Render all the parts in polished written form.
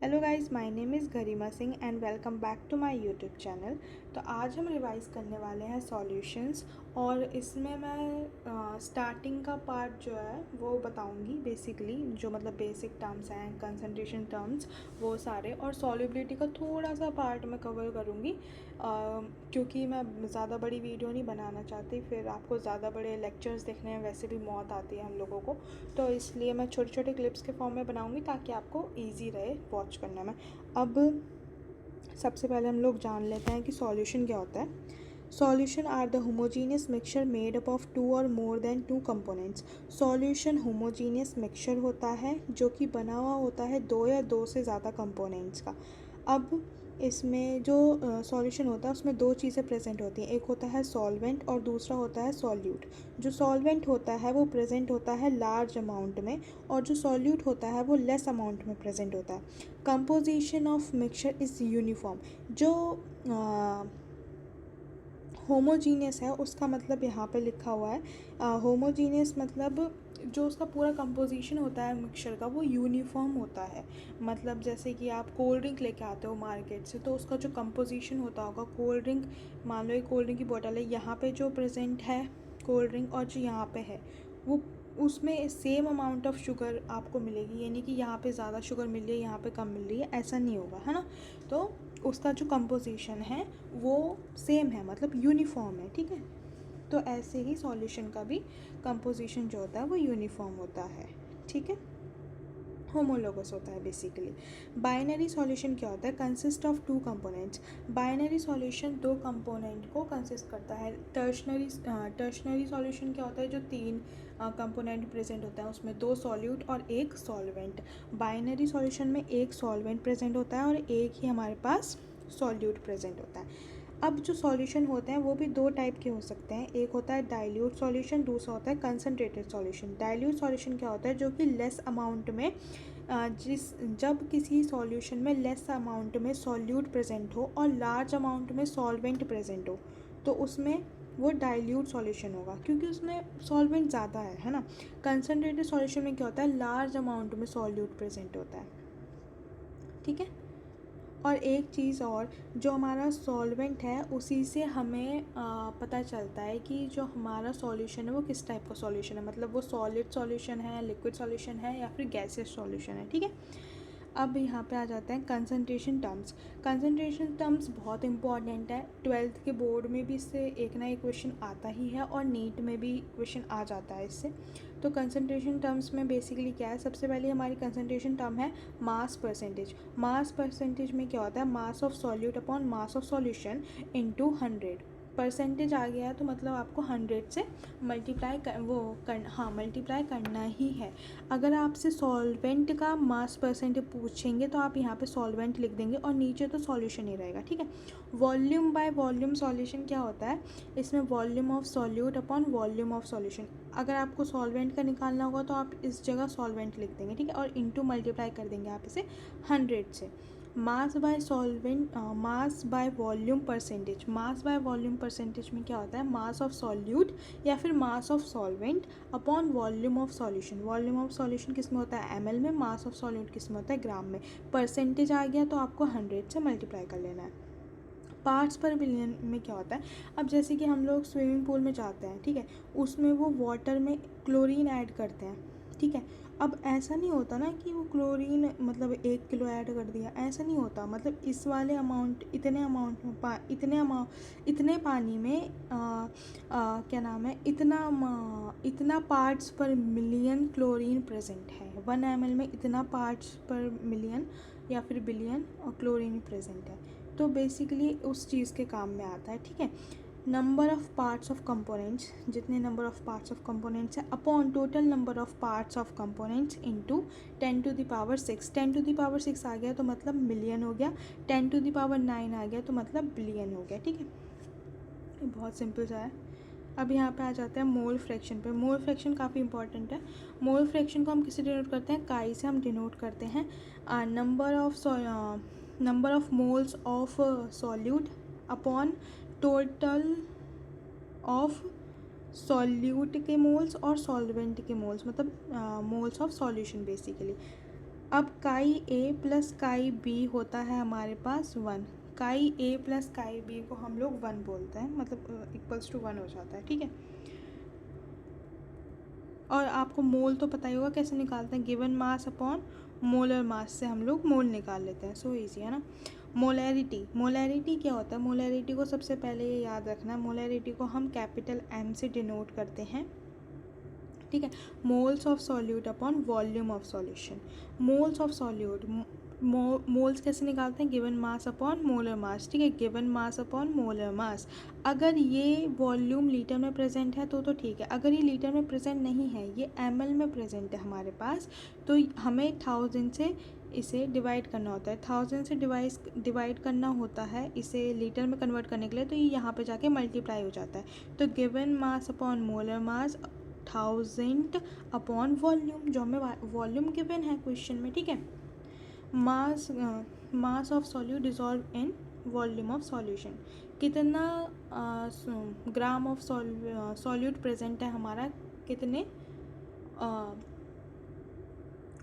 Hello guys, my name is Garima Singh and welcome back to my YouTube channel. तो आज हम revise करने वाले हैं सॉल्यूशंस और इसमें मैं स्टार्टिंग का पार्ट जो है वो बताऊंगी। बेसिकली जो मतलब बेसिक टर्म्स हैं, कंसंट्रेशन टर्म्स, वो सारे, और सॉल्युबिलिटी का थोड़ा सा पार्ट मैं कवर करूंगी क्योंकि मैं ज़्यादा बड़ी वीडियो नहीं बनाना चाहती, फिर आपको ज़्यादा बड़े लेक्चर्स देखने में वैसे भी मौत आती है हम लोगों को। तो इसलिए मैं छोटे छोटे क्लिप्स के फॉर्म में बनाऊंगी ताकि आपको ईजी रहे वॉच करने में। अब सबसे पहले हम लोग जान लेते हैं कि सॉल्यूशन क्या होता है। Solution are the homogeneous mixture made up of two or more than two components. Solution homogeneous mixture होता है जो कि बना हुआ होता है दो या दो से ज़्यादा कंपोनेंट्स का। अब इसमें जो सॉल्यूशन होता है उसमें दो चीज़ें प्रेजेंट होती हैं, एक होता है सॉल्वेंट और दूसरा होता है सॉल्यूट। जो सॉल्वेंट होता है वो प्रेजेंट होता है लार्ज अमाउंट में और जो सॉल्यूट होता है वो लेस अमाउंट में प्रेजेंट होता है। Composition of mixture is uniform. जो होमोजीनियस है उसका मतलब यहाँ पे लिखा हुआ है, होमोजीनियस मतलब जो उसका पूरा कंपोजिशन होता है मिक्सचर का वो यूनिफॉर्म होता है। मतलब जैसे कि आप कोल्ड ड्रिंक लेके आते हो मार्केट से, तो उसका जो कंपोजिशन होता होगा, कोल्ड ड्रिंक, मान लो एक कोल्ड ड्रिंक की बोतल है, यहाँ पे जो प्रेजेंट है कोल्ड ड्रिंक और जो यहाँ पे है वो, उसमें सेम अमाउंट ऑफ शुगर आपको मिलेगी। यानी कि यहाँ पे ज़्यादा शुगर मिल रही है, यहाँ पे कम मिल रही है, ऐसा नहीं होगा, है ना। तो उसका जो कंपोजिशन है वो सेम है, मतलब यूनिफॉर्म है, ठीक है। तो ऐसे ही सॉल्यूशन का भी कंपोजिशन जो होता है वो यूनिफॉर्म होता है, ठीक है, होमोलोगस होता है बेसिकली। बाइनरी सॉल्यूशन क्या होता है? Consist of two components. Binary solution दो कंपोनेंट को कंसिस्ट करता है। टर्शनरी सॉल्यूशन क्या होता है? जो तीन कंपोनेंट प्रेजेंट होता है, उसमें दो सॉल्यूट और एक सॉल्वेंट। बाइनरी सॉल्यूशन में एक सॉल्वेंट प्रेजेंट होता है और एक ही हमारे पास सॉल्यूट प्रेजेंट होता है। अब जो सॉल्यूशन होते हैं वो भी दो टाइप के हो सकते हैं, एक होता है डाइल्यूट सॉल्यूशन, दूसरा होता है कंसनट्रेटेड सॉल्यूशन। डाइल्यूट सॉल्यूशन क्या होता है? जो कि लेस अमाउंट में जब किसी सॉल्यूशन में लेस अमाउंट में सॉल्यूट प्रेजेंट हो और लार्ज अमाउंट में सॉल्वेंट प्रेजेंट हो, तो उसमें वो डाइल्यूट सॉल्यूशन होगा क्योंकि उसमें सॉल्वेंट ज़्यादा है ना। कंसनट्रेटेड सॉल्यूशन में क्या होता है? लार्ज अमाउंट में सॉल्यूट प्रेजेंट होता है, ठीक है। और एक चीज़ और, जो हमारा सॉल्वेंट है उसी से हमें पता चलता है कि जो हमारा सॉल्यूशन है वो किस टाइप का सॉल्यूशन है, मतलब वो सॉलिड सॉल्यूशन है, लिक्विड सॉल्यूशन है या फिर गैसियस सॉल्यूशन है, ठीक है। अब यहाँ पे आ जाते हैं कंसंट्रेशन टर्म्स। कंसंट्रेशन टर्म्स बहुत इंपॉर्टेंट है, ट्वेल्थ के बोर्ड में भी इससे एक ना एक क्वेश्चन आता ही है और नीट में भी क्वेश्चन आ जाता है इससे। तो कंसंट्रेशन टर्म्स में बेसिकली क्या है? सबसे पहले हमारी कंसंट्रेशन टर्म है मास परसेंटेज। मास परसेंटेज में क्या होता है? Mass of solute upon mass of solution into 100। Percentage आ गया है तो मतलब आपको 100 से मल्टीप्लाई करना ही है। अगर आपसे सॉल्वेंट का मास परसेंटेज पूछेंगे तो आप यहाँ पे सॉल्वेंट लिख देंगे और नीचे तो सॉल्यूशन ही रहेगा, ठीक है। वॉल्यूम बाय वॉल्यूम सॉल्यूशन क्या होता है? इसमें volume of solute upon volume of solution. अगर आपको सॉल्वेंट का निकालना होगा तो आप इस जगह सॉल्वेंट लिख देंगे, ठीक है, और इनटू मल्टीप्लाई कर देंगे आप इसे 100 से। Mass by solvent, mass by volume percentage. Mass by volume percentage में क्या होता है? मास ऑफ सॉल्यूट या फिर mass of solvent upon volume of solution. Volume of solution किस में होता है? ml में। मास ऑफ सॉल्यूट किस में होता है? ग्राम में। परसेंटेज आ गया तो आपको 100 से मल्टीप्लाई कर लेना है। पार्ट्स पर मिलियन में क्या होता है? अब जैसे कि हम लोग स्विमिंग पूल में जाते हैं, ठीक है, उसमें वो वाटर में क्लोरीन ऐड करते हैं, ठीक है। अब ऐसा नहीं होता ना कि वो क्लोरीन मतलब 1 किलो ऐड कर दिया, ऐसा नहीं होता। मतलब इस वाले अमाउंट, इतने अमाउंट में इतने पानी में क्या नाम है, इतना पार्ट्स पर मिलियन क्लोरीन प्रेजेंट है। 1 ml में इतना पार्ट्स पर मिलियन या फिर बिलियन और क्लोरीन प्रेजेंट है। तो बेसिकली उस चीज़ के काम में आता है, ठीक है। Number of parts of components, जितने number of parts of components है upon total number of parts of components into 10⁻6। 10⁻6 आ गया तो मतलब मिलियन हो गया, 10⁻9 आ गया तो मतलब बिलियन हो गया, ठीक है। ये बहुत सिंपल सा है। अब यहाँ पे आ जाते हैं मोल फ्रैक्शन पे। मोल फ्रैक्शन काफ़ी इंपॉर्टेंट है। मोल फ्रैक्शन को हम किससे डिनोट करते हैं? काई से हम डिनोट करते हैं। Number of moles of solute upon total of solute के मोल्स और सॉल्वेंट के मोल्स, मतलब मोल्स ऑफ सॉल्यूशन बेसिकली। अब काई ए प्लस काई बी होता है हमारे पास 1। काई ए प्लस काई बी को हम लोग 1 बोलते हैं, मतलब इक्वल्स टू 1 हो जाता है, ठीक है। और आपको मोल तो पता ही होगा कैसे निकालते हैं, given mass upon molar mass से हम लोग मोल निकाल लेते हैं, सो ईजी है ना। मोलैरिटी, मोलैरिटी क्या होता है? मोलैरिटी को सबसे पहले ये याद रखना है, मोलैरिटी को हम कैपिटल एम से डिनोट करते हैं, ठीक है। Moles of solute upon volume of solution. Moles of solute, moles कैसे निकालते हैं? Given mass upon molar mass, ठीक है, given mass upon molar mass. अगर ये वॉल्यूम लीटर में प्रेजेंट है तो ठीक है, अगर ये लीटर में प्रेजेंट नहीं है, ये ml में प्रेजेंट है हमारे पास, तो हमें 1000 से इसे डिवाइड करना होता है, 1000 से डिवाइड करना होता है इसे लीटर में कन्वर्ट करने के लिए, तो ये यहाँ पे जाके मल्टीप्लाई हो जाता है। तो given mass upon molar mass 1000 upon volume, जो हमें वॉल्यूम गिवन है क्वेश्चन में, ठीक है। Mass of solute dissolve in volume of solution, कितना ग्राम ऑफ सॉल्यूट प्रेजेंट है हमारा कितने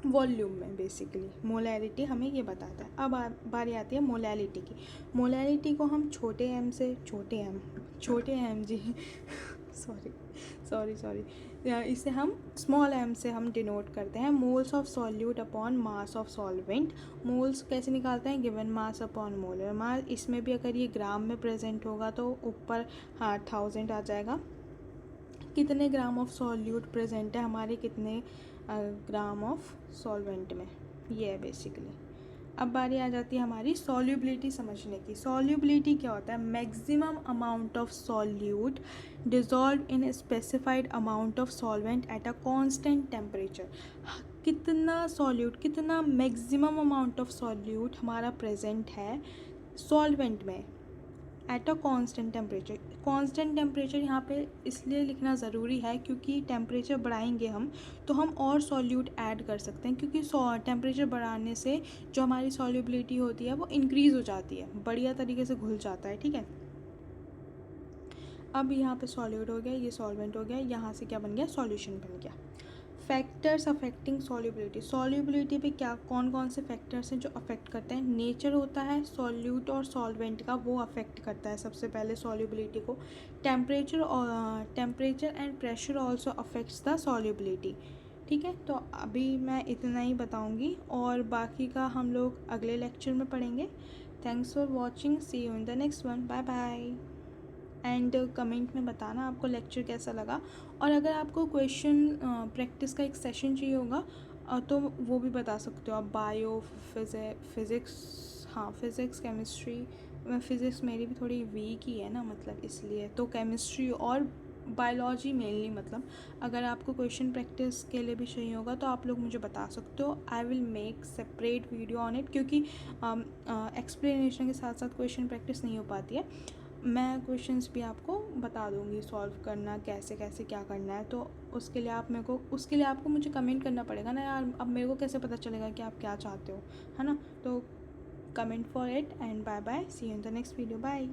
वॉल्यूम में, बेसिकली मोलैरिटी हमें ये बताता है। अब बारी आती है मोलैलिटी की। मोलैलिटी को हम छोटे एम जी सॉरी इसे हम स्मॉल एम से हम डिनोट करते हैं। Moles of solute upon mass of solvent, moles कैसे निकालते हैं? Given mass upon molar mass. इसमें भी अगर ये ग्राम में प्रेजेंट होगा तो ऊपर 1000 आ जाएगा। कितने ग्राम ऑफ सॉल्यूट प्रेजेंट है हमारे, कितने ग्राम ऑफ सॉल्वेंट में, ये है बेसिकली। अब बारी आ जाती है हमारी सॉल्युबिलिटी समझने की। सॉल्युबिलिटी क्या होता है? Maximum amount of solute dissolve in specified amount of solvent at a constant temperature. कितना सॉल्यूट, कितना मैक्सिमम अमाउंट ऑफ सॉल्यूट हमारा प्रेजेंट है सॉल्वेंट में at a constant temperature. Constant temperature यहाँ पे इसलिए लिखना ज़रूरी है क्योंकि टेम्परेचर बढ़ाएंगे हम तो हम और सॉल्यूट ऐड कर सकते हैं, क्योंकि टेम्परेचर बढ़ाने से जो हमारी सॉल्युबिलिटी होती है वो इंक्रीज़ हो जाती है, बढ़िया तरीके से घुल जाता है, ठीक है। अब यहाँ पे सॉल्यूट हो गया, ये सॉल्वेंट हो गया, यहाँ से क्या बन गया? सॉल्यूशन बन गया। फैक्टर्स अफेक्टिंग सॉल्युबिलिटी, सॉल्युबिलिटी पे क्या कौन कौन से फैक्टर्स हैं जो अफेक्ट करते हैं? नेचर होता है सॉल्यूट और सॉल्वेंट का, वो अफेक्ट करता है सबसे पहले सॉल्युबिलिटी को। Temperature and pressure also affects the solubility, ठीक है। तो अभी मैं इतना ही बताऊंगी और बाकी का हम लोग अगले लेक्चर में पढ़ेंगे। Thanks for watching, see you in the next one, bye bye. And comment में बताना आपको लेक्चर कैसा लगा, और अगर आपको क्वेश्चन प्रैक्टिस का एक सेशन चाहिए होगा तो वो भी बता सकते हो आप। बायो, फिज़िक्स, हाँ फिज़िक्स, केमिस्ट्री, फिज़िक्स मेरी भी थोड़ी वीक ही है ना, मतलब इसलिए, तो केमिस्ट्री और बायोलॉजी मेनली, मतलब अगर आपको क्वेश्चन प्रैक्टिस के लिए भी चाहिए होगा तो आप लोग मुझे बता सकते हो। I will make separate video on it, क्योंकि एक्सप्लेनेशन के साथ साथ क्वेश्चन प्रैक्टिस नहीं हो पाती है। मैं क्वेश्चंस भी आपको बता दूंगी सॉल्व करना कैसे कैसे क्या करना है, तो उसके लिए आपको मुझे कमेंट करना पड़ेगा ना यार। अब मेरे को कैसे पता चलेगा कि आप क्या चाहते हो, है ना। तो comment for it and bye bye, see you in the next video, bye.